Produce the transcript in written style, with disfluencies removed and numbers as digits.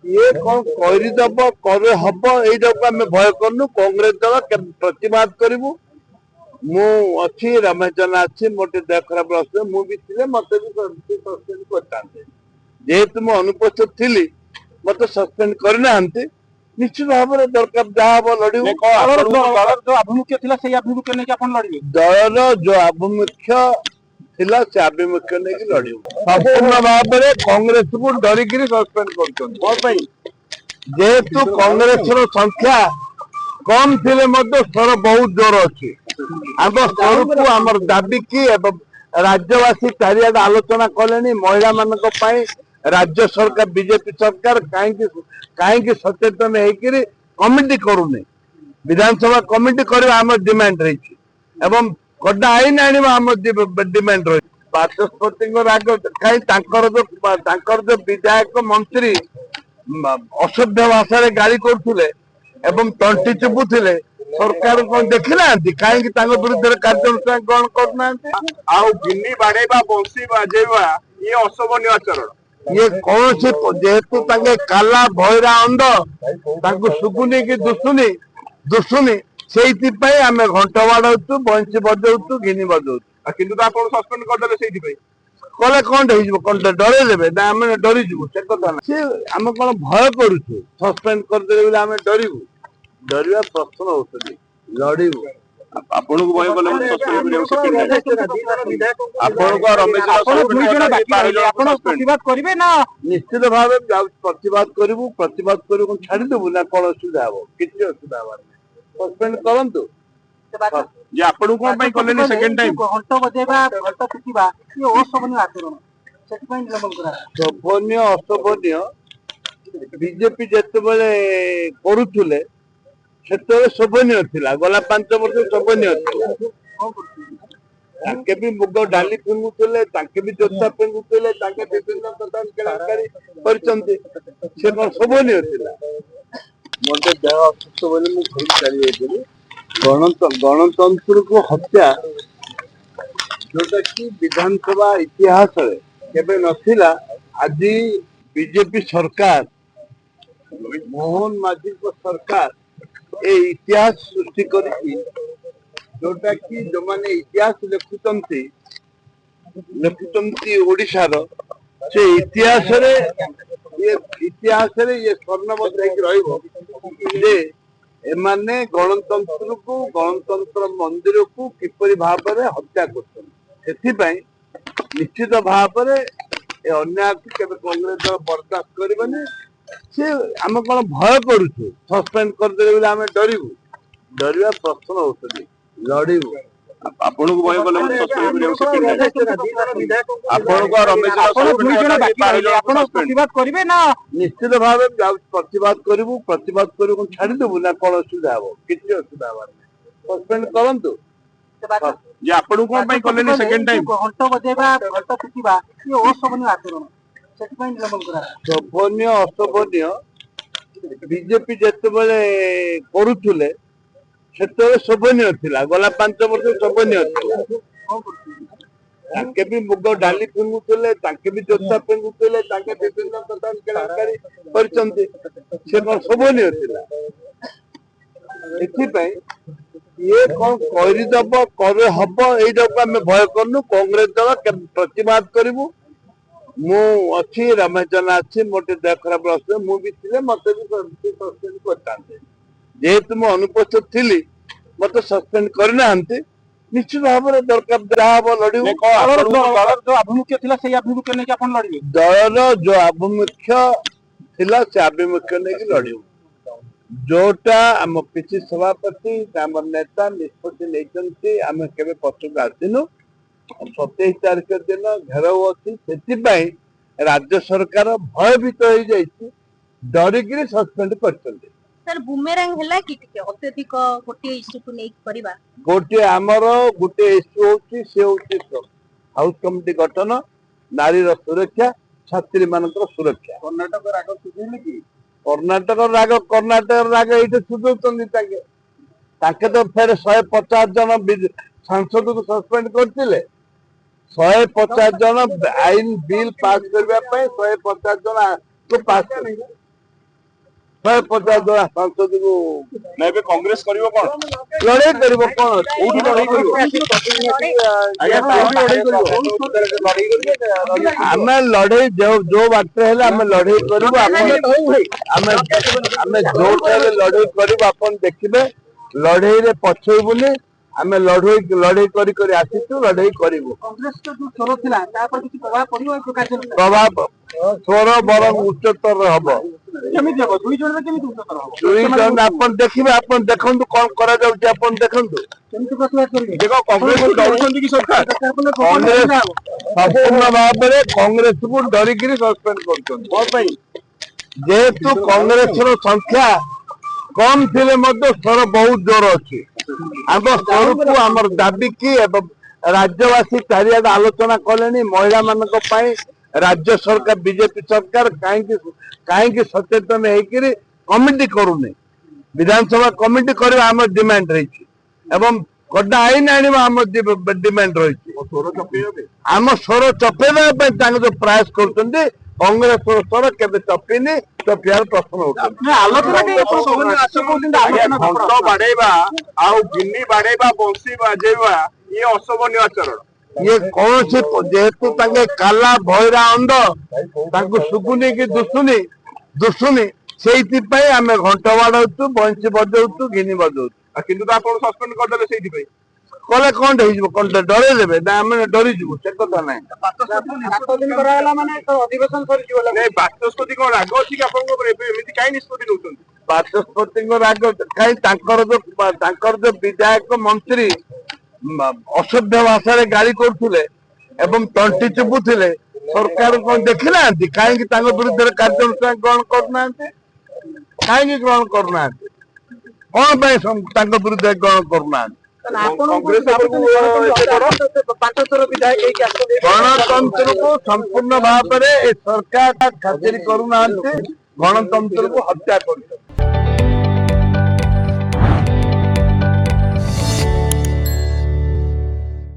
ये कौन करदब करे हम यहीटा आम भय करनु कांग्रेस दल प्रतिबाद करूँ मु अच्छी रमेश जेना अच्छी मोटे देह खराब रही मुझे मत भी सस्पेंड करते जेहेतु मु अनुपस्थित थी मत सस्पेंड करना निश्चित भाव में दरकार जहाँ हम लड़ू दलर जो आभिमुख्य थिला से आभिमुख्य नहीं अपन लड़िए दलर जो आभिमुख्य थिला से आभिमुख्य नहीं लड़ू संपूर्ण भाव में कांग्रेस को डरिक सस्पेंड कर जेहेतु कांग्रेस संख्या कम थिले स्वर बहुत जोर अच्छी आम स्वर को आम दाबी की राज्यवासी चारिआड आलोचना कले महिला मान राज्य सरकार बीजेपी सरकार कहीं सचेतन होकर कमिटी करूनी विधानसभा कमिटी करवा आम डिमांड रही कड़ा आईन आम डिमांड रही बाचस्पति राग कहीं जो विधायक मंत्री असभ्य भाषा गाड़ी करुले तंटी चिपुले सरकार कौन देखी ना कहीं विरुद्ध कार्यानुष्ठान ग्रहण करना गिनी बाड़ेबा बंशी बाजेबा ये अशोभनीय आचरण ये कौन सी जेहेतु काला भैरा अंध शुभुनी कि दुशुनी दुशुनी से आम घंटा बाड़ू बंशी बजाऊ गिनी बजाऊ किंतु तो आपण सस्पेंड करदेले सेही कले कौन कौन डरे देवे ना आम डरीजु से कथा ना सी आम कौन भय करूँ सस्पेंड करदे आम डरू डरवा प्रश्न होती लड़ू आपण को भय कले निश्चित भाव प्रतिवाद करूँ छाड़देबू ना कौन असुविधा हम किसी असुविधा हमार सस्पेंड करूँ जे आपण कोन पई कलेनी सेकंड टाइम घंटा बजेबा घंटा पिटिबा ये अशोभनीय आचरण सेति पई निलंबन करा शोभनीय अशोभनीय बीजेपी जेतेबेले करूथुले सेतेबेले शोभनीय थिला गला 5 वर्ष शोभनीय थिला ताके भी मुग डाली फिंगुथुले ताके भी जोता फिंगुथुले ताके विभिन्न प्रकार केलाकारी परिचंती से कोन शोभनीय थिला मोटे देह असुस्थ बोली मु कहि चली गेली गणतंत्र को हत्या जोटा कि विधानसभा इतिहास केबे नथिला आज बीजेपी सरकार मोहन माझी को सरकार ए इतिहास सृष्टि करी जोटा कि जो माने इतिहास लेखुचंती ओडिशार से इतिहास रे ये स्वर्णबद्ध रहिबो जे एमाने गणतंत्र को गणतंत्र मंदिर को किपरि भाव में हत्या कर निश्चित भाव में अन्याय केवल कांग्रेस दल बर्दाश्त करबे सी आम कौन भय करूँ सस्पेंड करदे आम डरू डरवा प्रश्न होती लड़ू आपण को भय कले निश्चित भाव प्रतिवाद करूँ छाड़देबू ना कौन असुविधा हम किसी असुविधा हमार सस्पेंड करूँ जे आपण कोन पई कलेनी सेकंड टाइम घंटा बजेबा घंटा पिटिबा ये अशोभनीय आचरण सेति पई निलंबन करा शोभनीय अशोभनीय बीजेपी जेतेबेले करूथुले सेतेबेले शोभनीय थिला गला 5 वर्ष शोभनीय थिला ताके भी मुग डाली फिंगुथुले ताके भी जोता फिंगुथुले ताके विभिन्न प्रकार केलाकारी परिचंती से कोन शोभनीय थिला एथि ये कौन करदब करे हम यहीटा आम भय करनु कांग्रेस दल प्रतिबाद करूँ मु अच्छी रमेश जेना अच्छी मोटे देह खराब रही मुझे मत भी सस्पेंड करते जेहेतु मु अनुपस्थित थी मत सस्पेंड करना निश्चित भाव में दरकार जहाँ हम लड़ू दलर जो आभिमुख्य थिला से आभिमुख्य नहीं अपन लड़िए दलर जो आभिमुख्य थिला से आभिमुख्य नहीं लड़ू जोटा आम पिछी सभापति आम नेता निष्पत्ति नहीं आम के पछक आसीनु 27 तारीख दिन घेराव अच्छी से राज्य सरकार भयभीत हो जाइए डरिक सस्पेंड कर सर बुमेरांग हैला कि अत्यधिक गोटे इश्यू को नहीं करबा गोटे आमर गोटे इश्यू होची से होची हाउस कमिटी गठन नारी सुरक्षा छात्री मान सुरक्षा कर्नाटक राग सुझेले कि कर्नाटक राग ये सुझाऊँ तो फिर 150 जन सांसद को सस्पेंड करते 150 जन आईन बिल पास करने 150 जन को पास 150 ଜଣ ସାଂସଦକୁ ନା ଏବେ କଂଗ୍ରେସ କରିବ କଣ? ଲଢେଇ କରିବ କଣ ଅଛି? କୋଉଠି ଲଢେଇ କରିବ? ଆଜ୍ଞା କୋଉଠି ଲଢେଇ କରିବ? ଆମେ ଲଢେଇ ଯୋଉ ବାଟରେ ହେଲେ ଆମେ ଲଢେଇ କରିବୁ। ଆମେ ଯୋଉଠି ହେଲେ ଲଢେଇ କରିବୁ, ଆପଣ ଦେଖିବେ। ଲଢେଇରେ ପଛେଇବୁନି। ଆମେ ଲଢେଇ କରି ଆସିଛୁ, ଲଢେଇ କରିବୁ। କଂଗ୍ରେସର ଯୋଉ ସ୍ୱର ଥିଲା ତାପରେ କିଛି ପ୍ରଭାବ ପଡିବ ଏ କାର୍ଯ୍ୟରେ? ପ୍ରଭାବ ସ୍ୱର ବରଂ ଉଚ୍ଚତର ହବ। କେମିତି ହବ? 2 ଜଣରେ କେମିତି ଉଚ୍ଚତର ହବ? 2 ଜଣ ଆପଣ ଦେଖିବେ, ଆପଣ ଦେଖନ୍ତୁ କଣ କରାଯାଉଛି, ଆପଣ ଦେଖନ୍ତୁ। କେମିତି ପ୍ରତିବାଦ କରିବେ? ଦେଖ କଂଗ୍ରେସ ଡରୁଛନ୍ତି କି ସରକାର? କଂଗ୍ରେସ ସମ୍ପୂର୍ଣ୍ଣ ଭାବରେ କଂଗ୍ରେସକୁ ଡରିକିରି ସସ୍ପେଣ୍ଡ କରୁଛନ୍ତି। କଣ ପାଇଁ? ଯେହେତୁ କଂଗ୍ରେସର ସଂଖ୍ୟା କମ ଥିଲେ ମଧ୍ୟ ସ୍ୱର ବହୁତ ଜୋର ଅଛି। ଆମ ସ୍ୱରକୁ ଆମର ଦାବି କି ଏବଂ ରାଜ୍ୟବାସୀ ଚାରିଆଡେ ଆଲୋଚନା କଲେଣି। ମହିଳା ମାନଙ୍କ ପାଇଁ ରାଜ୍ୟ ସରକାର ବିଜେପି ସରକାର କାହିଁକି ସଚେତନ ହେଇକିରି କମିଟି କରୁନି? ବିଧାନସଭା କମିଟି କରିବା ଆମର ଡିମାଣ୍ଡ ରହିଛି ଏବଂ କଡା ଆଇନ ଆଣିବା ଆମର ଡିମାଣ୍ଡ ରହିଛି। ଆମ ସ୍ୱର ଚପେଇବା ପାଇଁ ତାଙ୍କ ଯୋଉ ପ୍ରୟାସ କରୁଛନ୍ତି, କଂଗ୍ରେସର ସ୍ୱର କେବେ ଚପିନି, ଚପିବାର ପ୍ରଶ୍ନ ଉଠୁନି। ଘଣ୍ଟ ବାଡେଇବା ଆଉ ଗିନି ବାଡେଇବା, ବଂଶୀ ବାଜେଇବା ଇଏ ଅଶୋଭନୀୟ ଆଚରଣ। ଇଏ କୌଣସି ଯେହେତୁ ତାଙ୍କେ କାଲା ଭୈରା ଅନ୍ଧ, ତାଙ୍କୁ ଶୁଭୁନି କି ଦୁଶୁନି, ସେଇଥିପାଇଁ ଆମେ ଘଣ୍ଟ ବାଡଉଛୁ, ବଂଶୀ ବଜଉଛୁ, ଗିନି ବଜଉଛୁ। କିନ୍ତୁ ତ ଆପଣ ସସ୍ପେଣ୍ଡ କରିଦେଲେ ସେଇଥିପାଇଁ। କଲେ କଣ ହେଇଯିବ? କଣ ଡରେଇ ଦେବେ ନା ଆମେ ଡରିଯିବୁ? ସେ କଥା ନାହିଁ। 7 ଦିନ କରାଗଲା ମାନେ ଅଧିବେଶନ ସରିଯିବ। ନାଇଁ ବାଚସ୍ପତି କଣ ରାଗ ଅଛି କି ଆପଣଙ୍କ ଉପରେ? ଏବେ ଏମିତି କାହିଁ ନିଷ୍ପତ୍ତି ନେଉଛନ୍ତି? ବାଚସ୍ପତିଙ୍କ ରାଗ କାହିଁ? ତାଙ୍କର ଯୋଉ ବିଧାୟକ ମନ୍ତ୍ରୀ ଅସଭ୍ୟ ଭାଷାରେ ଗାଳି କରୁଥିଲେ ଏବଂ ତଣ୍ଟି ଚୁପୁଥିଲେ, ସରକାର କଣ ଦେଖିନାହାନ୍ତି? କାହିଁକି ତାଙ୍କ ବିରୁଦ୍ଧରେ କାର୍ଯ୍ୟାନୁଷ୍ଠାନ ଗ୍ରହଣ କରୁନାହାନ୍ତି? କାହିଁକି ଗ୍ରହଣ କରୁନାହାନ୍ତି? କଣ ପାଇଁ ତାଙ୍କ ବିରୁଦ୍ଧରେ ଗ୍ରହଣ କରୁନାହାନ୍ତି? ଗଣତନ୍ତ୍ରକୁ ସମ୍ପୂର୍ଣ୍ଣ ଭାବରେ ଏ ସରକାର ଖାତିର କରୁନାହାନ୍ତି, ଗଣତନ୍ତ୍ରକୁ ହତ୍ୟା କରୁଛନ୍ତି।